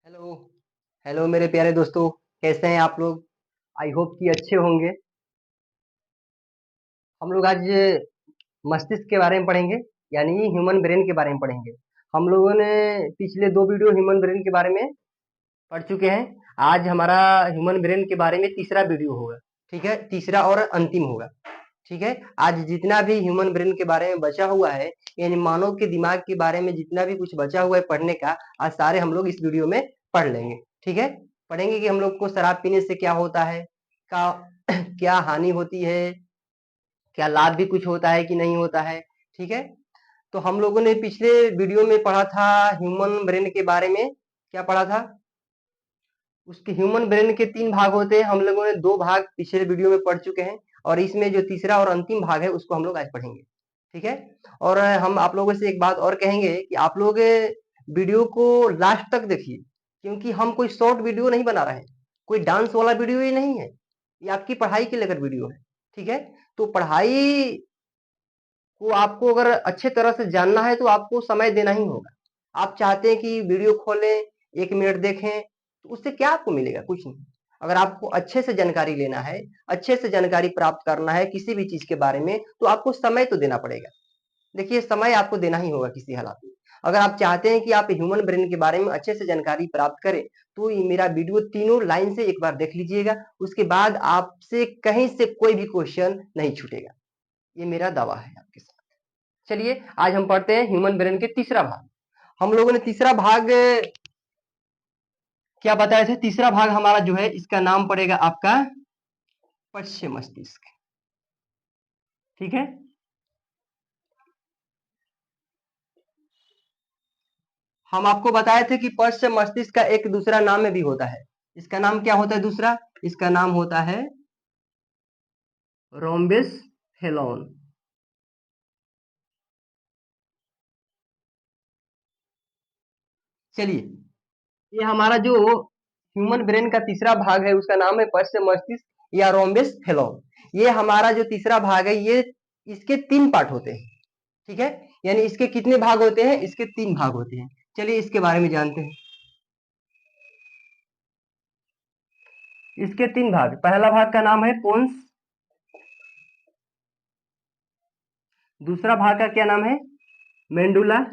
Hello. Hello मेरे प्यारे दोस्तों, कैसे हैं आप लोग? आई होप कि अच्छे होंगे। हम लोग आज मस्तिष्क के बारे में पढ़ेंगे, यानी ह्यूमन ब्रेन के बारे में पढ़ेंगे। हम लोगों ने पिछले 2 वीडियो ह्यूमन ब्रेन के बारे में पढ़ चुके हैं। आज हमारा ह्यूमन ब्रेन के बारे में तीसरा वीडियो होगा, ठीक है? तीसरा और अंतिम होगा, ठीक है? आज जितना भी ह्यूमन ब्रेन के बारे में बचा हुआ है, यानी मानव के दिमाग के बारे में जितना भी कुछ बचा हुआ है पढ़ने का, आज सारे हम लोग इस वीडियो में पढ़ लेंगे, ठीक है? पढ़ेंगे कि हम लोग को शराब पीने से क्या होता है, का क्या हानि होती है, क्या लाभ भी कुछ होता है कि नहीं होता है, ठीक है? तो हम लोगों ने पिछले वीडियो में पढ़ा था ह्यूमन ब्रेन के बारे में। क्या पढ़ा था? उसके ह्यूमन ब्रेन के 3 भाग होते हैं। हम लोगों ने 2 भाग पिछले वीडियो में पढ़ चुके हैं और इसमें जो तीसरा और अंतिम भाग है उसको हम लोग आज पढ़ेंगे, ठीक है? और हम आप लोगों से एक बात और कहेंगे कि आप लोग वीडियो को लास्ट तक देखिए, क्योंकि हम कोई शॉर्ट वीडियो नहीं बना रहे हैं, कोई डांस वाला वीडियो ये नहीं है, ये आपकी पढ़ाई के लेकर वीडियो है, ठीक है? तो पढ़ाई को आपको अगर अच्छे तरह से जानना है तो आपको समय देना ही होगा। आप चाहते हैं कि वीडियो खोलें, 1 मिनट देखें, तो उससे क्या आपको मिलेगा? कुछ नहीं। अगर आपको अच्छे से जानकारी लेना है, अच्छे से जानकारी प्राप्त करना है किसी भी चीज़ के बारे में, तो आपको समय तो देना पड़ेगा। देखिए, समय आपको देना ही होगा किसी हालात में। अगर आप चाहते हैं कि आप ह्यूमन ब्रेन के बारे में अच्छे से जानकारी प्राप्त करें, तो ये मेरा वीडियो तीनों लाइन से एक बार देख लीजिएगा, उसके बाद आपसे कहीं से कोई भी क्वेश्चन नहीं छूटेगा। ये मेरा दावा है आपके साथ। चलिए आज हम पढ़ते हैं ह्यूमन ब्रेन के तीसरा भाग। हम लोगों ने तीसरा भाग क्या बताए थे? तीसरा भाग हमारा जो है इसका नाम पड़ेगा आपका पश्च मस्तिष्क, ठीक है? हम आपको बताए थे कि पश्च मस्तिष्क का एक दूसरा नाम भी होता है। इसका नाम क्या होता है दूसरा? इसका नाम होता है रोम्बिस हेलोन। चलिए, ये हमारा जो ह्यूमन ब्रेन का तीसरा भाग है उसका नाम है पश्च मस्तिष्क या रोम्बिस हेलोन। ये हमारा जो तीसरा भाग है, ये इसके 3 पार्ट होते हैं, ठीक है? यानी इसके कितने भाग होते हैं? इसके 3 भाग होते हैं। चलिए इसके बारे में जानते हैं। इसके 3 भाग। पहला भाग का नाम है पोन्स। दूसरा भाग का क्या नाम है? मेंडुला।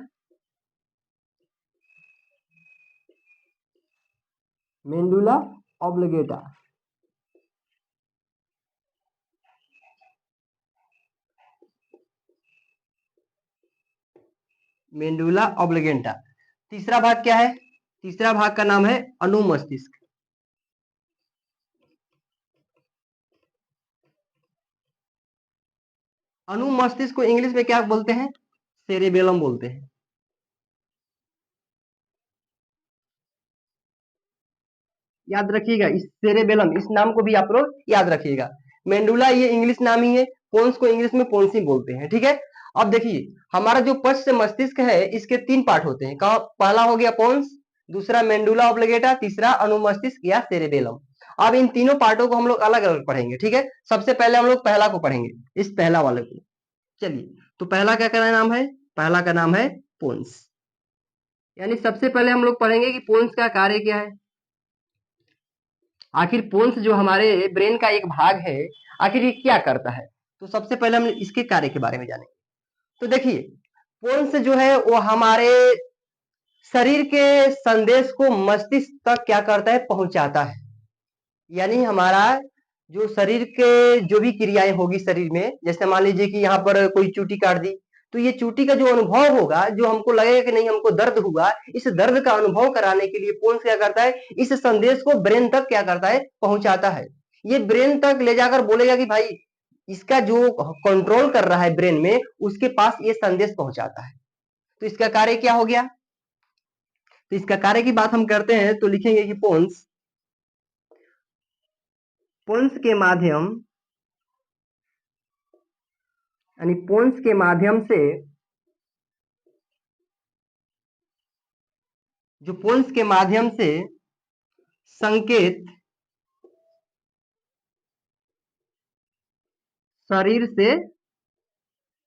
मेंडुला ऑब्लिगेटा। मेंडुला ऑब्लिगेटा। तीसरा भाग क्या है? तीसरा भाग का नाम है अनुमस्तिष्क। अनुमस्तिष्क को इंग्लिश में क्या बोलते हैं? सेरेबेलम बोलते हैं। याद रखिएगा, इस सेरेबेलम इस नाम को भी आप लोग याद रखिएगा। मेंडुला ये इंग्लिश नाम ही है, पोन्स को इंग्लिश में पोन्सी बोलते हैं, ठीक है? अब देखिए, हमारा जो पश्च मस्तिष्क है इसके 3 पार्ट होते हैं। कहा पहला हो गया पोन्स, दूसरा मेंडुला ऑब्लिगेटा, तीसरा अनुमस्तिष्क या सेरेबेलम। अब इन तीनों पार्टों को हम लोग अलग अलग पढ़ेंगे, ठीक है? सबसे पहले हम लोग पहला को पढ़ेंगे, इस पहला वाले को। चलिए, तो पहला क्या नाम है? पहला का नाम है पोन्स। यानी सबसे पहले हम लोग पढ़ेंगे कि पोन्स का कार्य क्या है। आखिर पोन्स जो हमारे ब्रेन का एक भाग है, आखिर ये क्या करता है? तो सबसे पहले हम इसके कार्य के बारे में जानेंगे। तो देखिए, पोन्स जो है वो हमारे शरीर के संदेश को मस्तिष्क तक क्या करता है? पहुंचाता है। यानी हमारा जो शरीर के जो भी क्रियाएं होगी शरीर में, जैसे मान लीजिए कि यहाँ पर कोई चूटी काट दी, तो ये चूटी का जो अनुभव होगा, जो हमको लगेगा कि नहीं हमको दर्द हुआ, इस दर्द का अनुभव कराने के लिए पोन्स क्या करता है? इस संदेश को ब्रेन तक क्या करता है? पहुंचाता है। ये ब्रेन तक ले जाकर बोलेगा कि भाई इसका जो कंट्रोल कर रहा है ब्रेन में, उसके पास ये संदेश पहुंचाता है। तो इसका कार्य क्या हो गया? तो इसका कार्य की बात हम करते हैं तो लिखेंगे कि पोन्स पोन्स के माध्यम यानी पोन्स के माध्यम से जो पोन्स के माध्यम से संकेत शरीर से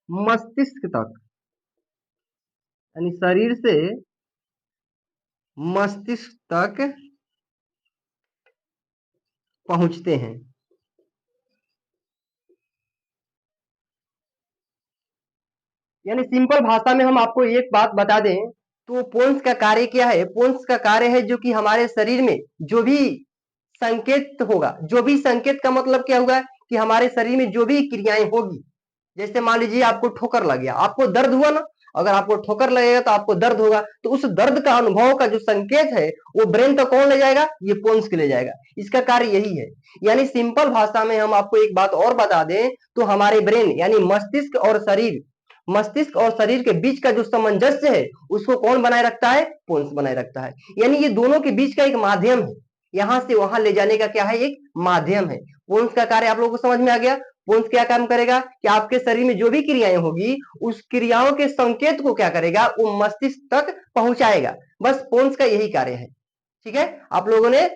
मस्तिष्क तक, यानी शरीर से मस्तिष्क तक पहुंचते हैं। यानी सिंपल भाषा में हम आपको एक बात बता दें तो पोन्स का कार्य क्या है? पोन्स का कार्य है जो कि हमारे शरीर में जो भी संकेत होगा, जो भी संकेत का मतलब क्या होगा कि हमारे शरीर में जो भी क्रियाएं होगी, जैसे मान लीजिए आपको ठोकर लग गया, आपको दर्द हुआ ना, अगर आपको ठोकर लगेगा तो आपको दर्द होगा, तो उस दर्द का अनुभव का जो संकेत है वो ब्रेन तक कौन ले जाएगा? ये पोन्स के ले जाएगा। इसका कार्य यही है। यानी सिंपल भाषा में हम आपको एक बात और बता दें तो हमारे ब्रेन यानी मस्तिष्क और शरीर के बीच का जो सामंजस्य है उसको कौन बनाए रखता है? पोन्स बनाए रखता है। यानी ये दोनों के बीच का एक माध्यम है, यहां से वहां ले जाने का क्या है? एक माध्यम है। पोन्स का कार्य आप लोगों को समझ में आ गया। पोन्स क्या काम करेगा कि आपके शरीर में जो भी क्रियाएं होगी उस क्रियाओं के संकेत को क्या करेगा? वो मस्तिष्क तक पहुंचाएगा। बस पोन्स का यही कार्य है। ठीक है, आप लोगों ने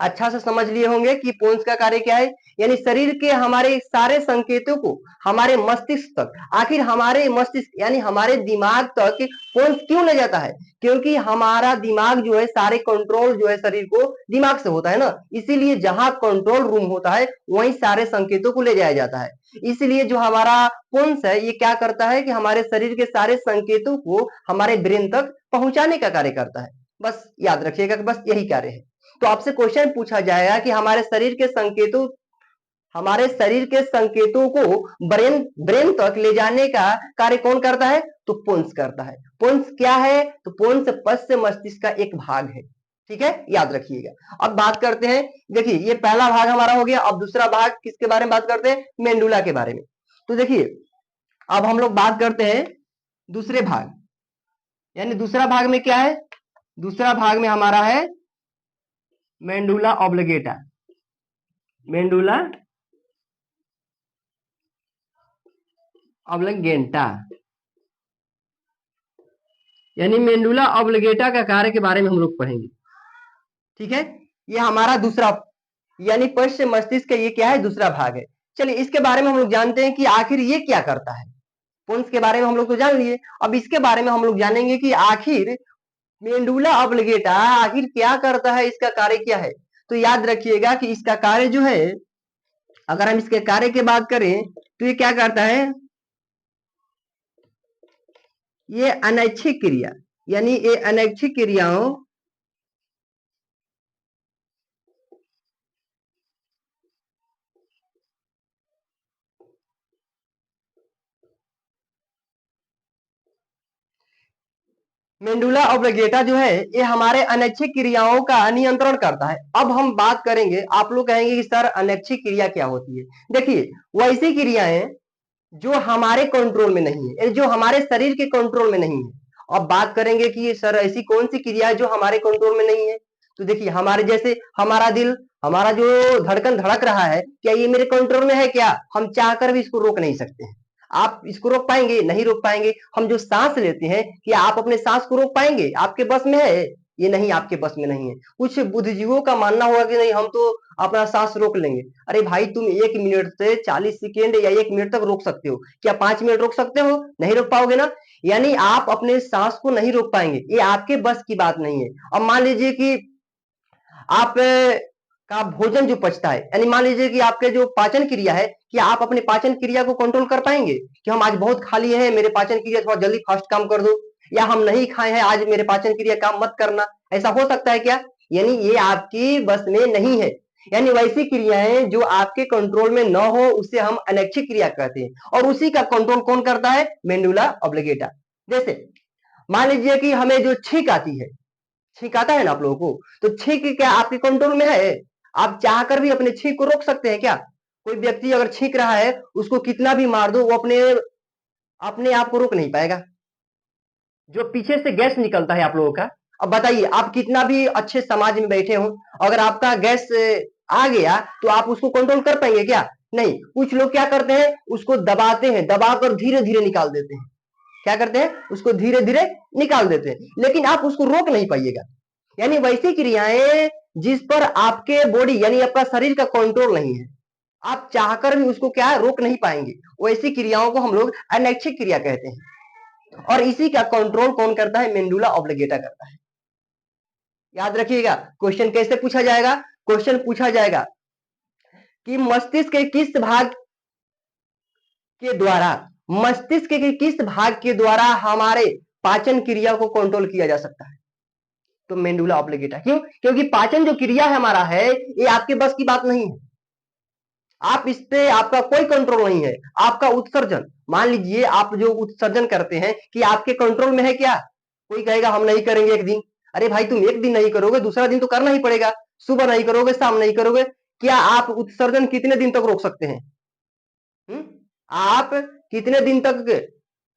अच्छा से समझ लिए होंगे कि पोन्स का कार्य क्या है। यानी शरीर के हमारे सारे संकेतों को हमारे मस्तिष्क तक, आखिर हमारे मस्तिष्क यानी हमारे दिमाग तक पोन्स क्यों ले जाता है? क्योंकि हमारा दिमाग जो है सारे कंट्रोल जो है शरीर को दिमाग से होता है ना, इसीलिए जहां कंट्रोल रूम होता है वहीं सारे संकेतों को ले जाया जाता है। इसलिए जो हमारा पोन्स है ये क्या करता है कि हमारे शरीर के सारे संकेतों को हमारे ब्रेन तक पहुंचाने का कार्य करता है। बस याद रखिएगा कि बस यही कार्य है। तो आपसे क्वेश्चन पूछा जाएगा कि हमारे शरीर के संकेतों को ब्रेन ब्रेन तक ले जाने का कार्य कौन करता है? तो पोन्स करता है। पोन्स क्या है? तो पोन्स पश्च मस्तिष्क का एक भाग है। ठीक है, याद रखिएगा। अब बात करते हैं, देखिए ये पहला भाग हमारा हो गया। अब दूसरा भाग किसके बारे में बात करते हैं? मेंडुला के बारे में। तो देखिए अब हम लोग बात करते हैं दूसरे भाग, यानी दूसरा भाग में क्या है? दूसरा भाग में हमारा है मेंडुला ऑब्लिगेटा। मेंडुला ऑब्लिगेटा यानी मेंडुला ऑब्लिगेटा का कार्य के बारे में हम लोग पढ़ेंगे। ठीक है, ये हमारा दूसरा यानी पश्च मस्तिष्क का ये क्या है? दूसरा भाग है। चलिए इसके बारे में हम लोग जानते हैं कि आखिर ये क्या करता है। पोन्स के बारे में हम लोग तो जान लिए, अब इसके बारे में हम लोग जानेंगे कि आखिर मेंडुला ऑब्लिगेटा आखिर क्या करता है, इसका कार्य क्या है। तो याद रखिएगा कि इसका कार्य जो है, अगर हम इसके कार्य की बात करें तो ये क्या करता है? ये अनैच्छिक क्रिया यानी ये अनैच्छिक क्रियाओं मेंडुला ऑब्लिगेटा जो है ये हमारे अनैच्छिक क्रियाओं का नियंत्रण करता है। अब हम बात करेंगे, आप लोग कहेंगे कि सर अनैच्छिक क्रिया क्या होती है? देखिए वैसी क्रियाएं जो हमारे कंट्रोल में नहीं है, जो हमारे शरीर के कंट्रोल में नहीं है। अब बात करेंगे कि सर ऐसी कौन सी क्रिया है जो हमारे कंट्रोल में नहीं है? तो देखिए हमारे जैसे हमारा दिल, हमारा जो धड़कन धड़क रहा है, क्या ये मेरे कंट्रोल में है? क्या हम चाहकर भी इसको रोक नहीं सकते हैं? आप इसको रोक पाएंगे? नहीं रोक पाएंगे। हम जो सांस लेते हैं, क्या आप अपने सांस को रोक पाएंगे? आपके बस में है? ये नहीं, आपके बस में नहीं है। कुछ बुद्धिजीवियों का मानना होगा कि नहीं हम तो अपना सांस रोक लेंगे। अरे भाई तुम 1 मिनट से 40 सेकेंड या 1 मिनट तक रोक सकते हो, क्या 5 मिनट रोक सकते हो? नहीं रोक पाओगे ना। यानी आप अपने सांस को नहीं रोक पाएंगे, ये आपके बस की बात नहीं है। अब मान लीजिए कि आप का भोजन जो पचता है, यानी मान लीजिए कि आपके जो पाचन क्रिया है, क्या आप अपने पाचन क्रिया को कंट्रोल कर पाएंगे कि हम आज बहुत खा लिए हैं, मेरे पाचन क्रिया थोड़ा जल्दी फास्ट काम कर दो, या हम नहीं खाए हैं आज मेरे पाचन क्रिया काम मत करना? ऐसा हो सकता है क्या? यानी ये आपकी बस में नहीं है। यानी वैसी क्रियाएं जो आपके कंट्रोल में न हो उसे हम अनैच्छिक क्रिया कहते हैं, और उसी का कंट्रोल कौन करता है? मेंडुला ऑब्लिगेटा। जैसे मान लीजिए कि हमें जो छींक आती है, छींक आता है ना आप लोगों को, तो छींक क्या आपके कंट्रोल में है? आप चाहकर भी अपने छींक को रोक सकते हैं क्या? कोई व्यक्ति अगर छींक रहा है, उसको कितना भी मार दो वो अपने अपने आप को रोक नहीं पाएगा। जो पीछे से गैस निकलता है आप लोगों का, अब बताइए आप कितना भी अच्छे समाज में बैठे हो, अगर आपका गैस आ गया तो आप उसको कंट्रोल कर पाएंगे क्या? नहीं। कुछ लोग क्या करते हैं, उसको दबाते हैं, दबाकर धीरे धीरे निकाल देते हैं। क्या करते हैं? उसको धीरे धीरे निकाल देते हैं, लेकिन आप उसको रोक नहीं पाइएगा। यानी वैसी क्रियाएं जिस पर आपके बॉडी यानी आपका शरीर का कंट्रोल नहीं है, आप चाहकर भी उसको क्या रोक नहीं पाएंगे, वैसी क्रियाओं को हम लोग अनैच्छिक क्रिया कहते हैं। और इसी का कंट्रोल कौन करता है? मेंडुला ऑब्लिगेटा करता है। याद रखिएगा, क्वेश्चन कैसे पूछा जाएगा? क्वेश्चन पूछा जाएगा कि मस्तिष्क के किस भाग के द्वारा हमारे पाचन क्रिया को कंट्रोल किया जा सकता है? तो मेंडुला ऑब्लिगेटा। क्यों? क्योंकि पाचन जो क्रिया है हमारा है, ये आपके बस की बात नहीं है। आप इस पे आपका कोई कंट्रोल नहीं है। आपका उत्सर्जन, मान लीजिए आप जो उत्सर्जन करते हैं कि आपके कंट्रोल में है क्या? कोई कहेगा हम नहीं करेंगे एक दिन। अरे भाई तुम एक दिन नहीं करोगे, दूसरा दिन तो करना ही पड़ेगा। सुबह नहीं करोगे, शाम नहीं करोगे, क्या आप उत्सर्जन कितने दिन तक रोक सकते हैं? आप कितने दिन तक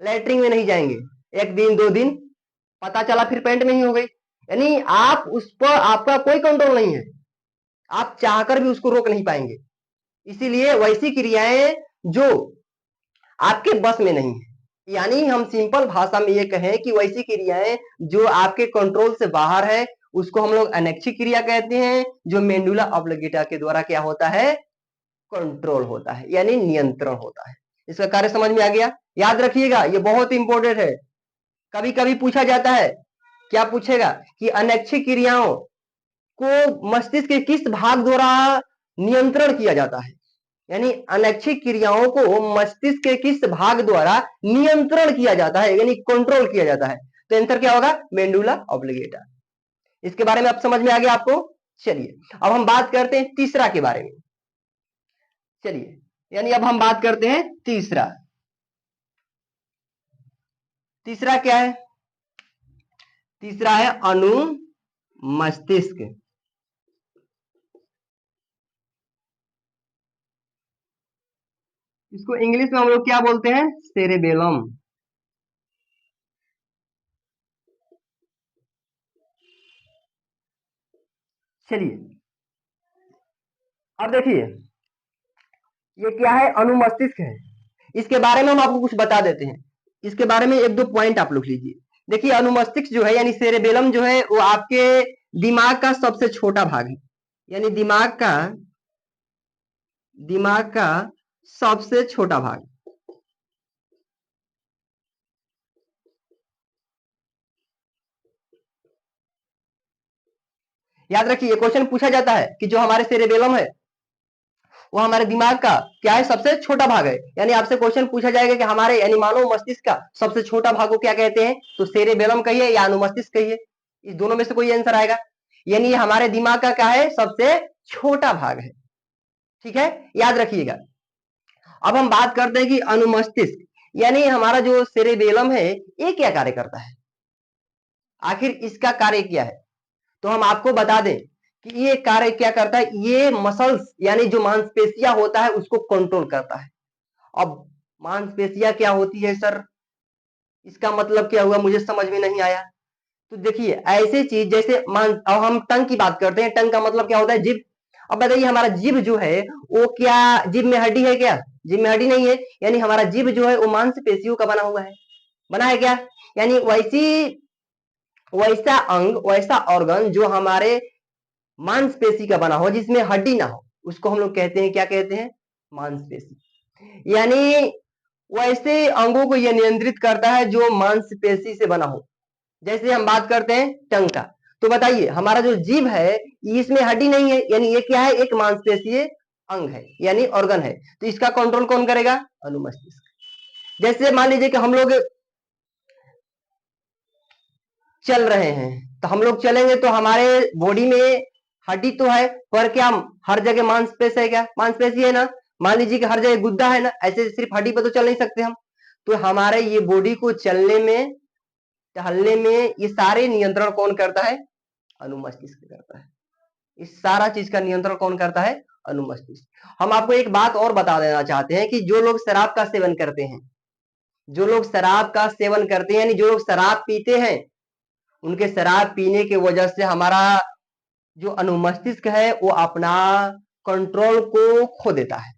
लैट्रिन में नहीं जाएंगे? एक दिन, 2 दिन, पता चला फिर पेंट में ही हो गई। यानी आप उस पर आपका कोई कंट्रोल नहीं है, आप चाहकर भी उसको रोक नहीं पाएंगे। इसीलिए वैसी क्रियाएं जो आपके बस में नहीं है, यानी हम सिंपल भाषा में ये कहें कि वैसी क्रियाएं जो आपके कंट्रोल से बाहर है, उसको हम लोग अनैच्छिक क्रिया कहते हैं, जो मेंडुला ऑब्लिगेटा के द्वारा क्या होता है? कंट्रोल होता है, यानी नियंत्रण होता है। इसका कार्य समझ में आ गया? याद रखिएगा, ये बहुत इंपॉर्टेंट है। कभी कभी पूछा जाता है, क्या पूछेगा कि अनैच्छिक क्रियाओं को मस्तिष्क के किस भाग द्वारा नियंत्रण किया जाता है? यानी अनैच्छिक क्रियाओं को मस्तिष्क के किस भाग द्वारा नियंत्रण किया जाता है, यानी कंट्रोल किया जाता है? तो आंसर क्या होगा? मेंडुला ऑब्लिगेटा। इसके बारे में अब समझ में आ गया आपको? चलिए अब हम बात करते हैं तीसरा के बारे में। चलिए, यानी अब हम बात करते हैं तीसरा। तीसरा क्या है? तीसरा है अनुमस्तिष्क। इसको इंग्लिश में हम लोग क्या बोलते हैं? सेरेबेलम। चलिए अब देखिए, ये क्या है? अनुमस्तिष्क है। इसके बारे में हम आपको कुछ बता देते हैं। इसके बारे में एक दो पॉइंट आप लोग लीजिए। देखिए, अनुमस्तिष्क जो है यानी सेरेबेलम जो है, वो आपके दिमाग का सबसे छोटा भाग है। यानी दिमाग का सबसे छोटा भाग। याद रखिए, क्वेश्चन पूछा जाता है कि जो हमारे सेरेबेलम है वो हमारे दिमाग का क्या है? सबसे छोटा भाग है। यानी आपसे क्वेश्चन पूछा जाएगा कि हमारे यानी मानव मस्तिष्क का सबसे छोटा भाग को क्या कहते हैं? तो सेरेबेलम कहिए या अनुमस्तिष्क कहिए, इस दोनों में से कोई आंसर आएगा। यानी हमारे दिमाग का क्या है? सबसे छोटा भाग है। ठीक है, याद रखिएगा। अब हम बात करते हैं कि अनुमस्तिष्क यानी हमारा जो सेरेबेलम है, ये क्या कार्य करता है? आखिर इसका कार्य क्या है? तो हम आपको बता दें कि ये कार्य क्या करता है। ये मसल्स यानी जो मांसपेशियां होता है उसको कंट्रोल करता है। अब मांसपेशियां क्या होती है सर? इसका मतलब क्या हुआ? मुझे समझ में नहीं आया। तो देखिए, ऐसी चीज जैसे अब हम टंग की बात करते हैं। टंग का मतलब क्या होता है? जीभ। अब बताइए, हमारा जीभ जो है वो क्या जीभ में हड्डी है क्या? जीभ में हड्डी नहीं है। यानी हमारा जीभ जो है वो मांसपेशियों का बना हुआ है। बना है क्या? यानी वैसा अंग, वैसा ऑर्गन जो हमारे मांसपेशी का बना हो, जिसमें हड्डी ना हो, उसको हम लोग कहते हैं, क्या कहते हैं? मांसपेशी। यानी वैसे अंगों को यह नियंत्रित करता है जो मांसपेशी से बना हो। जैसे हम बात करते हैं टंग का, तो बताइए हमारा जो जीभ है इसमें हड्डी नहीं है, यानी ये क्या है? एक मांसपेशीय अंग है, यानी ऑर्गन है। तो इसका कंट्रोल कौन करेगा? अनुमस्तिष्क। जैसे मान लीजिए कि हम लोग चल रहे हैं, तो हम लोग चलेंगे तो हमारे बॉडी में हड्डी तो है, पर क्या हर जगह मांसपेशी है क्या? मांसपेशी है ना। मान लीजिए कि हर जगह गुद्दा है ना, ऐसे सिर्फ हड्डी पर तो चल नहीं सकते हम। तो हमारे ये बॉडी को चलने में, टहलने में, ये सारे नियंत्रण कौन करता है? अनुमस्तिष्क करता है। इस सारा चीज का नियंत्रण कौन करता है? अनुमस्तिष्क। हम आपको एक बात और बता देना चाहते हैं कि जो लोग शराब का सेवन करते हैं, जो लोग शराब का सेवन करते हैं, यानी जो लोग शराब पीते हैं, उनके शराब पीने की वजह से हमारा जो अनुमस्तिष्क है वो अपना कंट्रोल को खो देता है।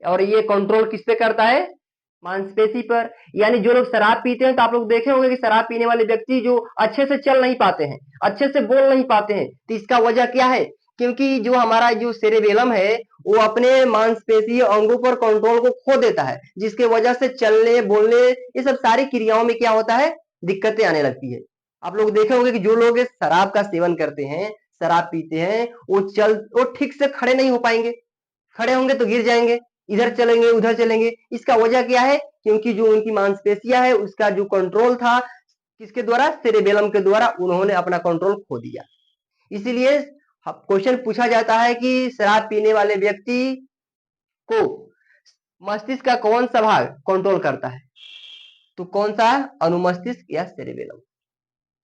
और ये कंट्रोल किस पे करता है? मांसपेशी पर। यानी जो लोग शराब पीते हैं, तो आप लोग देखे होंगे कि शराब पीने वाले व्यक्ति जो अच्छे से चल नहीं पाते हैं, अच्छे से बोल नहीं पाते हैं, तो इसका वजह क्या है? क्योंकि जो हमारा जो सेरेबेलम है वो अपने मांसपेशी अंगों पर कंट्रोल को खो देता है, जिसके वजह से चलने, बोलने, ये सब सारी क्रियाओं में क्या होता है? दिक्कतें आने लगती है। आप लोग देखे होंगे कि जो लोग शराब का सेवन करते हैं, शराब पीते हैं, वो ठीक से खड़े नहीं हो पाएंगे। खड़े होंगे तो गिर जाएंगे, इधर चलेंगे उधर चलेंगे। इसका वजह क्या है? क्योंकि जो उनकी मांसपेशियां है उसका जो कंट्रोल था किसके द्वारा? सेरेबेलम के द्वारा उन्होंने अपना कंट्रोल खो दिया। इसीलिए क्वेश्चन पूछा जाता है कि शराब पीने वाले व्यक्ति को मस्तिष्क का कौन सा भाग कंट्रोल करता है? तो कौन सा? अनुमस्तिष्क या सेरेबेलम।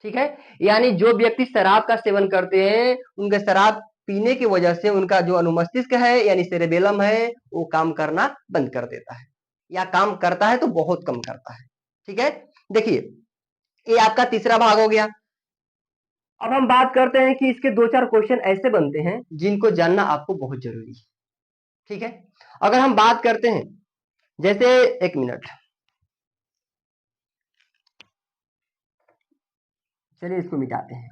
ठीक है, यानी जो व्यक्ति शराब का सेवन करते हैं उनके शराब पीने की वजह से उनका जो अनुमस्तिष्क है यानी सेरेबेलम है वो काम करना बंद कर देता है, या काम करता है तो बहुत कम करता है। ठीक है, देखिए ये आपका तीसरा भाग हो गया। अब हम बात करते हैं कि इसके 2-4 क्वेश्चन ऐसे बनते हैं जिनको जानना आपको बहुत जरूरी है। ठीक है, अगर हम बात करते हैं जैसे, एक मिनट, चलिए इसको मिटाते हैं।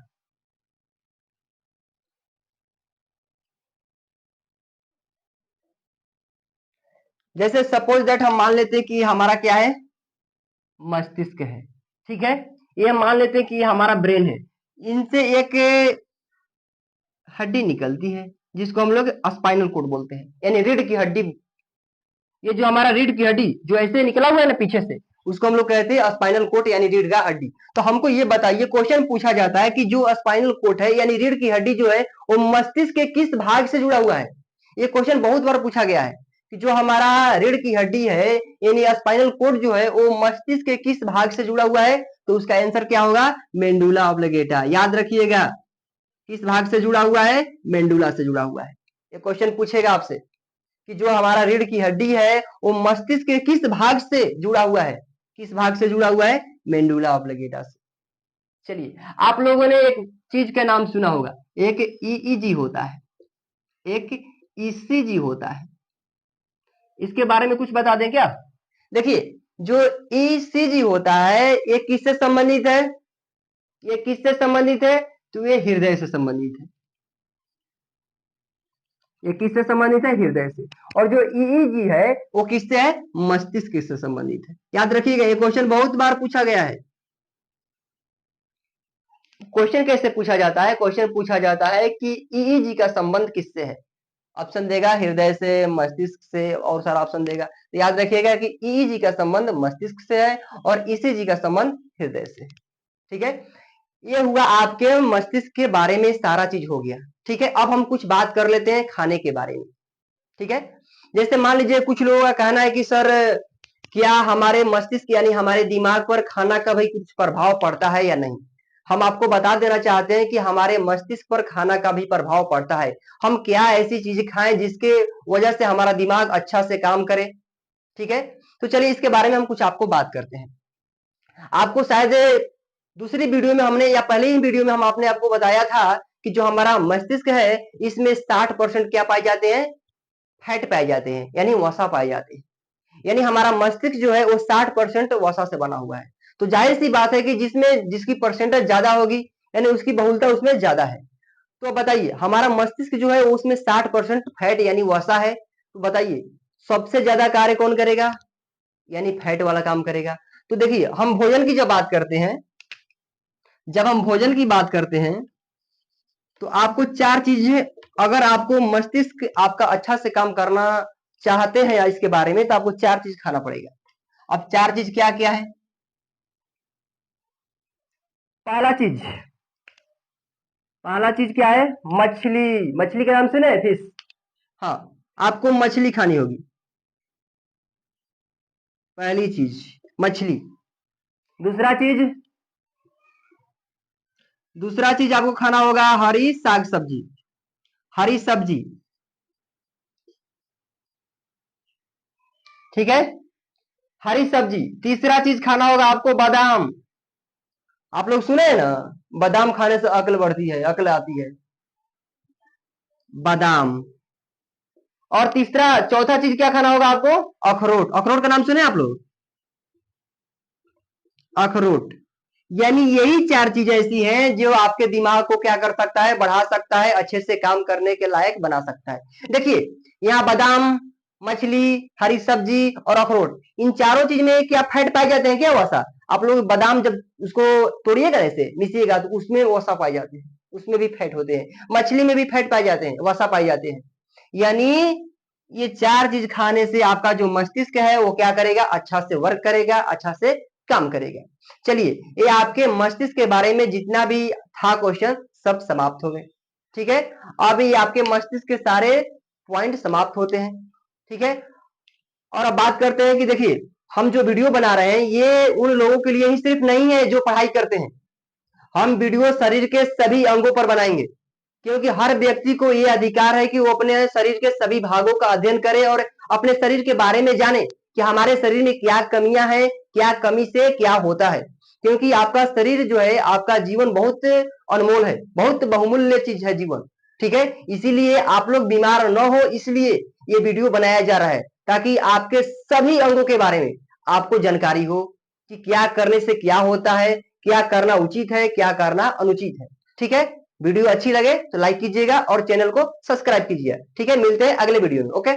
जैसे सपोज दैट हम मान लेते हैं कि हमारा क्या है? मस्तिष्क है। ठीक है, ये हम मान लेते हैं कि हमारा ब्रेन है। इनसे एक हड्डी निकलती है जिसको हम लोग स्पाइनल कोड बोलते हैं, यानी रीढ़ की हड्डी। ये जो हमारा रीढ़ की हड्डी जो ऐसे निकला हुआ है ना पीछे से, उसको हम लोग कहते हैं स्पाइनल कोड यानी रीढ़ का हड्डी। तो हमको ये बताइए, क्वेश्चन पूछा जाता है कि जो स्पाइनल कोड है यानी रीढ़ की हड्डी जो है वो मस्तिष्क के किस भाग से जुड़ा हुआ है? ये क्वेश्चन बहुत बार पूछा गया है कि जो हमारा रीढ़ की हड्डी है यानी स्पाइनल कोड जो है वो मस्तिष्क के किस भाग से जुड़ा हुआ है? तो उसका आंसर क्या होगा? मेंडुला ऑब्लिगेटा। याद रखिएगा, किस भाग से जुड़ा हुआ है? मेंडुला से जुड़ा हुआ है। ये क्वेश्चन पूछेगा आपसे कि जो हमारा रीढ़ की हड्डी है वो मस्तिष्क के किस भाग से जुड़ा हुआ है? किस भाग से जुड़ा हुआ है? मेंडुला ऑब्लिगेटा से। चलिए, आप लोगों ने एक चीज का नाम सुना होगा, एक ईईजी होता है, एक ईसीजी होता है। इसके बारे में कुछ बता दें क्या? देखिए, जो ईसीजी होता है ये किससे संबंधित है? ये किससे संबंधित है? तो ये हृदय से संबंधित है। ये किससे संबंधित है? हृदय से। और जो ईईजी है वो किससे है? मस्तिष्क से संबंधित है। याद रखिएगा, ये क्वेश्चन बहुत बार पूछा गया है। क्वेश्चन कैसे पूछा जाता है? क्वेश्चन पूछा जाता है कि ईईजी का संबंध किससे है? ऑप्शन देगा हृदय से, मस्तिष्क से, और सारा ऑप्शन देगा। तो याद रखिएगा कि ईईजी का संबंध मस्तिष्क से है और ईसीजी का संबंध हृदय से। ठीक है, ये हुआ आपके मस्तिष्क के बारे में, सारा चीज हो गया। ठीक है, अब हम कुछ बात कर लेते हैं खाने के बारे में। ठीक है, जैसे मान लीजिए कुछ लोगों का कहना है कि सर क्या हमारे मस्तिष्क यानी हमारे दिमाग पर खाना का भी कुछ प्रभाव पड़ता है या नहीं? हम आपको बता देना चाहते हैं कि हमारे मस्तिष्क पर खाना का भी प्रभाव पड़ता है। हम क्या ऐसी चीजें खाएं जिसके वजह से हमारा दिमाग अच्छा से काम करे? ठीक है, तो चलिए इसके बारे में हम कुछ आपको बात करते हैं। आपको शायद दूसरी वीडियो में हमने या पहले ही वीडियो में हम आपने आपको बताया था कि जो हमारा मस्तिष्क है इसमें 60% क्या पाए जाते हैं? फैट पाए जाते हैं, यानी वसा पाए जाते हैं। यानी हमारा मस्तिष्क जो है वो 60% वसा से बना हुआ है। तो जाहिर सी बात है कि जिसमें जिसकी परसेंटेज ज्यादा होगी यानी उसकी बहुलता उसमें ज्यादा है। तो बताइए हमारा मस्तिष्क जो है उसमें 60% फैट यानी वसा है। तो बताइए सबसे ज्यादा कार्य कौन करेगा? यानी फैट वाला काम करेगा। तो देखिए हम भोजन की जब बात करते हैं, जब हम भोजन की बात करते हैं तो आपको 4 चीजें, अगर आपको मस्तिष्क आपका अच्छा से काम करना चाहते हैं या इसके बारे में, तो आपको 4 चीज खाना पड़ेगा। अब 4 चीज क्या क्या है? पहला चीज, पहला चीज क्या है? मछली। मछली का नाम सुने? फिश। हाँ, आपको मछली खानी होगी, पहली चीज मछली। दूसरा चीज, दूसरा चीज आपको खाना होगा हरी साग सब्जी, हरी सब्जी। ठीक है, हरी सब्जी। तीसरा चीज खाना होगा आपको बादाम। आप लोग सुने हैं ना, बादाम खाने से अकल बढ़ती है, अकल आती है, बादाम। और तीसरा चौथा चीज क्या खाना होगा आपको? अखरोट। अखरोट का नाम सुने आप लोग? अखरोट। यानी यही 4 चीज ऐसी हैं जो आपके दिमाग को क्या कर सकता है? बढ़ा सकता है, अच्छे से काम करने के लायक बना सकता है। देखिए यहाँ बादाम, मछली, हरी सब्जी और अखरोट, इन चारों चीज में क्या फैट पाए जाते हैं क्या? वसा। आप लोग बादाम जब उसको तोड़िएगा ऐसे मिसिएगा तो उसमें वसा पाए जाते हैं, उसमें भी फैट होते हैं। मछली में भी फैट पाए जाते हैं, वसा पाए जाते हैं। यानी ये चार चीज खाने से आपका जो मस्तिष्क है वो क्या करेगा? अच्छा से वर्क करेगा, अच्छा से काम करेगा। चलिए, ये आपके मस्तिष्क के बारे में जितना भी था क्वेश्चन सब समाप्त हो गए। ठीक है, अब ये आपके मस्तिष्क के सारे पॉइंट समाप्त होते हैं। ठीक है, और अब बात करते हैं कि देखिए हम जो वीडियो बना रहे हैं ये उन लोगों के लिए ही सिर्फ नहीं है जो पढ़ाई करते हैं। हम वीडियो शरीर के सभी अंगों पर बनाएंगे, क्योंकि हर व्यक्ति को ये अधिकार है कि वो अपने शरीर के सभी भागों का अध्ययन करे और अपने शरीर के बारे में जाने कि हमारे शरीर में क्या कमियां हैं, क्या कमी से क्या होता है। क्योंकि आपका शरीर जो है, आपका जीवन बहुत अनमोल है, बहुत बहुमूल्य चीज है जीवन। ठीक है, इसीलिए आप लोग बीमार न हो, इसलिए ये वीडियो बनाया जा रहा है, ताकि आपके सभी अंगों के बारे में आपको जानकारी हो कि क्या करने से क्या होता है, क्या करना उचित है, क्या करना अनुचित है। ठीक है, वीडियो अच्छी लगे तो लाइक कीजिएगा और चैनल को सब्सक्राइब कीजिएगा। ठीक है, मिलते हैं अगले वीडियो में। ओके।